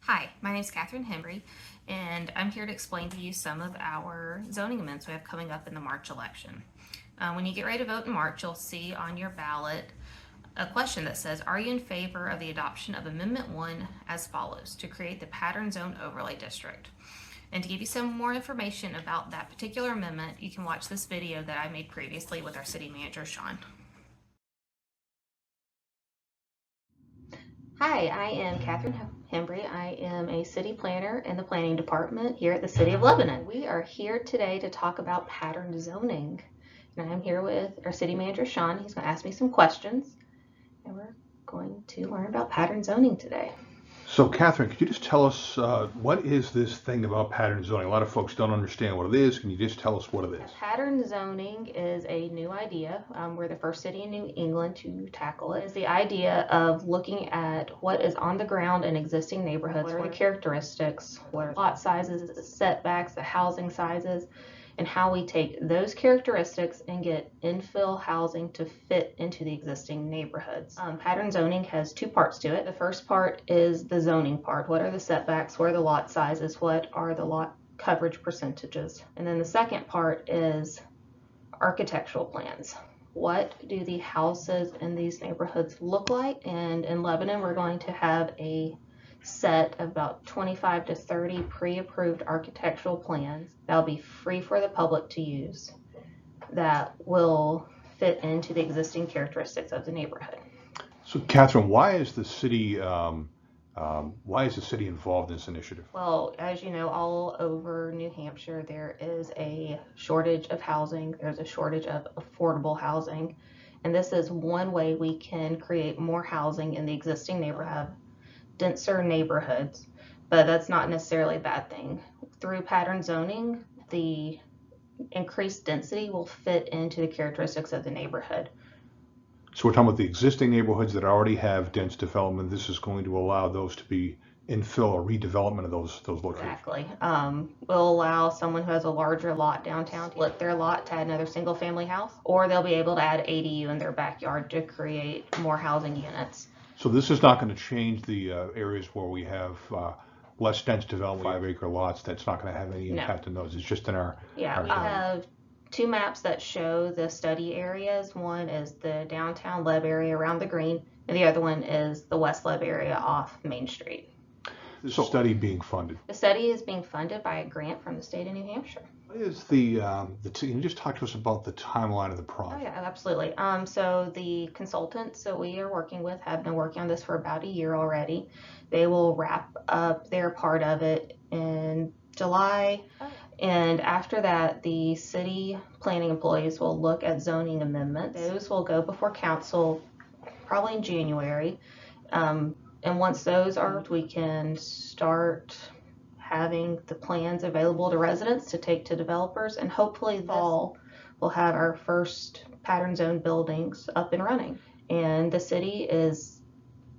Hi, my name is Cathern Hembree, and I'm here to explain to you some of our zoning amendments we have coming up in the March election. When you get ready to vote in March, you'll see on your ballot a question that says, are you in favor of the adoption of Amendment 1 as follows, to create the Pattern Zone Overlay District? And to give you some more information about that particular amendment, you can watch this video that I made previously with our city manager, Sean. Hi, I am Cathern Hembree. I am a city planner in the planning department here at the City of Lebanon. We are here today to talk about pattern zoning. And I'm here with our city manager, Sean. He's going to ask me some questions, and we're going to learn about pattern zoning today. So, Catherine, could you just tell us what is this thing about pattern zoning? A lot of folks don't understand what it is. Can you just tell us what it is? Pattern zoning is a new idea. We're the first city in New England to tackle it. It's the idea of looking at what is on the ground in existing neighborhoods. What are the characteristics? What are lot sizes, the setbacks, the housing sizes, and how we take those characteristics and get infill housing to fit into the existing neighborhoods. Pattern zoning has two parts to it. The first part is the zoning part. What are the setbacks? What are the lot sizes? What are the lot coverage percentages? And then the second part is architectural plans. What do the houses in these neighborhoods look like? And in Lebanon, we're going to have a set of about 25 to 30 pre-approved architectural plans that'll be free for the public to use that will fit into the existing characteristics of the neighborhood. So, Catherine, why is the city involved in this initiative? Well, as you know, all over New Hampshire, there is a shortage of housing. There's a shortage of affordable housing. And this is one way we can create more housing in the existing neighborhood, denser neighborhoods, but that's not necessarily a bad thing. Through pattern zoning, the increased density will fit into the characteristics of the neighborhood. So we're talking about the existing neighborhoods that already have dense development. This is going to allow those to be infill or redevelopment of those locations. Exactly. Will allow someone who has a larger lot downtown to split their lot to add another single family house, or they'll be able to add ADU in their backyard to create more housing units. So this is not going to change the areas where we have less dense development, 5-acre lots. That's not going to have any impact on those. It's just in our... Yeah, we have two maps that show the study areas. One is the downtown Leb area around the green, and the other one is the West Leb area off Main Street. This study being funded? The study is being funded by a grant from the state of New Hampshire. What is can you just talk to us about the timeline of the project? Oh yeah, absolutely. So the consultants that we are working with have been working on this for about a year already. They will wrap up their part of it in July. And after that, the city planning employees will look at zoning amendments. Those will go before council probably in January. And once those are, we can start having the plans available to residents to take to developers, and hopefully fall we'll have our first pattern zone buildings up and running. And the city is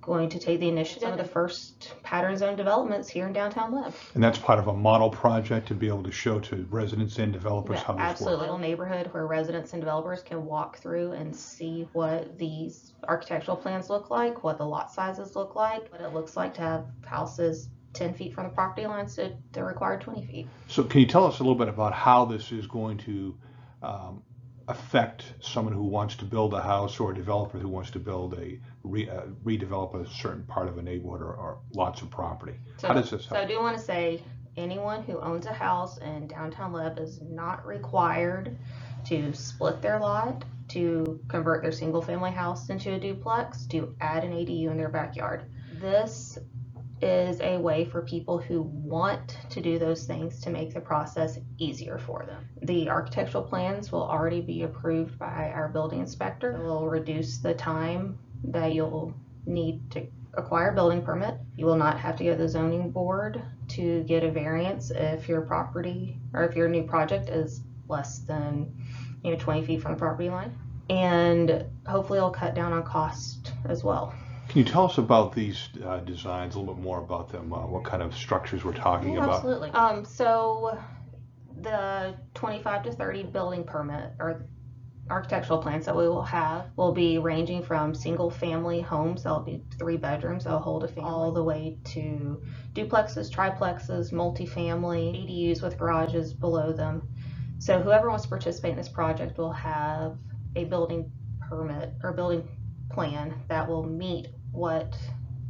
going to take the initiative of the first pattern zone developments here in downtown Leb. And that's part of a model project to be able to show to residents and developers how this works. Absolutely. A little neighborhood where residents and developers can walk through and see what these architectural plans look like, what the lot sizes look like, what it looks like to have houses 10 feet from the property lines to the required 20 feet. So can you tell us a little bit about how this is going to affect someone who wants to build a house or a developer who wants to build redevelop a certain part of a neighborhood or lots of property? How does this help? So I do want to say anyone who owns a house in downtown Leb is not required to split their lot, to convert their single family house into a duplex, to add an ADU in their backyard. This is a way for people who want to do those things to make the process easier for them. The architectural plans will already be approved by our building inspector. It will reduce the time that you'll need to acquire a building permit. You will not have to go to the zoning board to get a variance if your property or if your new project is less than 20 feet from the property line. And hopefully it'll cut down on cost as well. Can you tell us about these designs, a little bit more about them, what kind of structures we're talking about? Absolutely. So the 25 to 30 building permit or architectural plans that we will have will be ranging from single family homes that'll be 3 bedrooms that'll hold a family, all the way to duplexes, triplexes, multifamily, ADUs with garages below them. So whoever wants to participate in this project will have a building permit or building plan that will meet what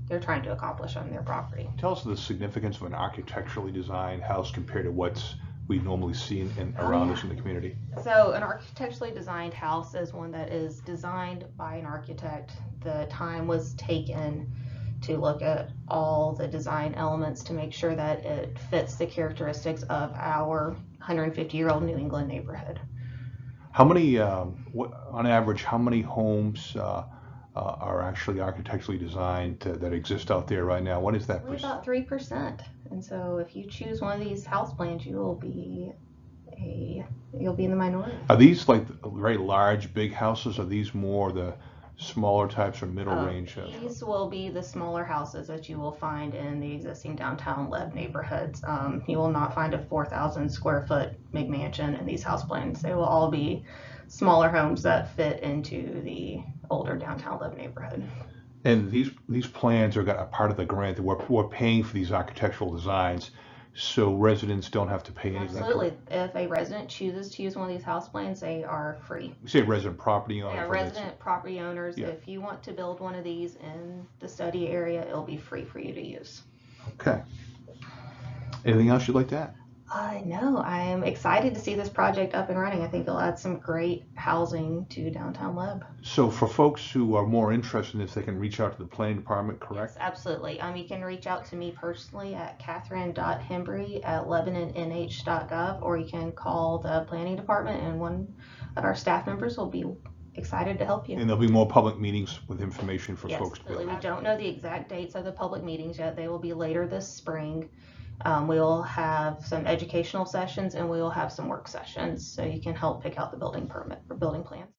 they're trying to accomplish on their property. Tell us the significance of an architecturally designed house compared to what's we normally see around us in the community. So an architecturally designed house is one that is designed by an architect. The time was taken to look at all the design elements to make sure that it fits the characteristics of our 150-year-old New England neighborhood. How many, on average, how many homes are actually architecturally designed that exist out there right now? What is that percent? About 3%. And so if you choose one of these house plans, you'll be in the minority. Are these like very large, big houses? Are these more the smaller types or middle range? These will be the smaller houses that you will find in the existing downtown Leb neighborhoods. You will not find a 4,000 square foot McMansion in these house plans. They will all be smaller homes that fit into the older downtown Leb neighborhood. And these plans are a part of the grant that we're paying for these architectural designs, so residents don't have to pay anything. Absolutely. If a resident chooses to use one of these house plans, they are free. You say resident property owner. Yeah, resident property owners. Yeah. If you want to build one of these in the study area, it'll be free for you to use. Okay. Anything else you'd like to add? No, I'm excited to see this project up and running. I think it'll add some great housing to downtown Leb. So for folks who are more interested in this, they can reach out to the planning department, correct? Yes, absolutely. You can reach out to me personally at Cathern.Hembree@LebanonNH.gov, or you can call the planning department and one of our staff members will be excited to help you. And there'll be more public meetings with information for folks to be. We don't know the exact dates of the public meetings yet. They will be later this spring. We will have some educational sessions and we will have some work sessions so you can help pick out the building permit or building plans.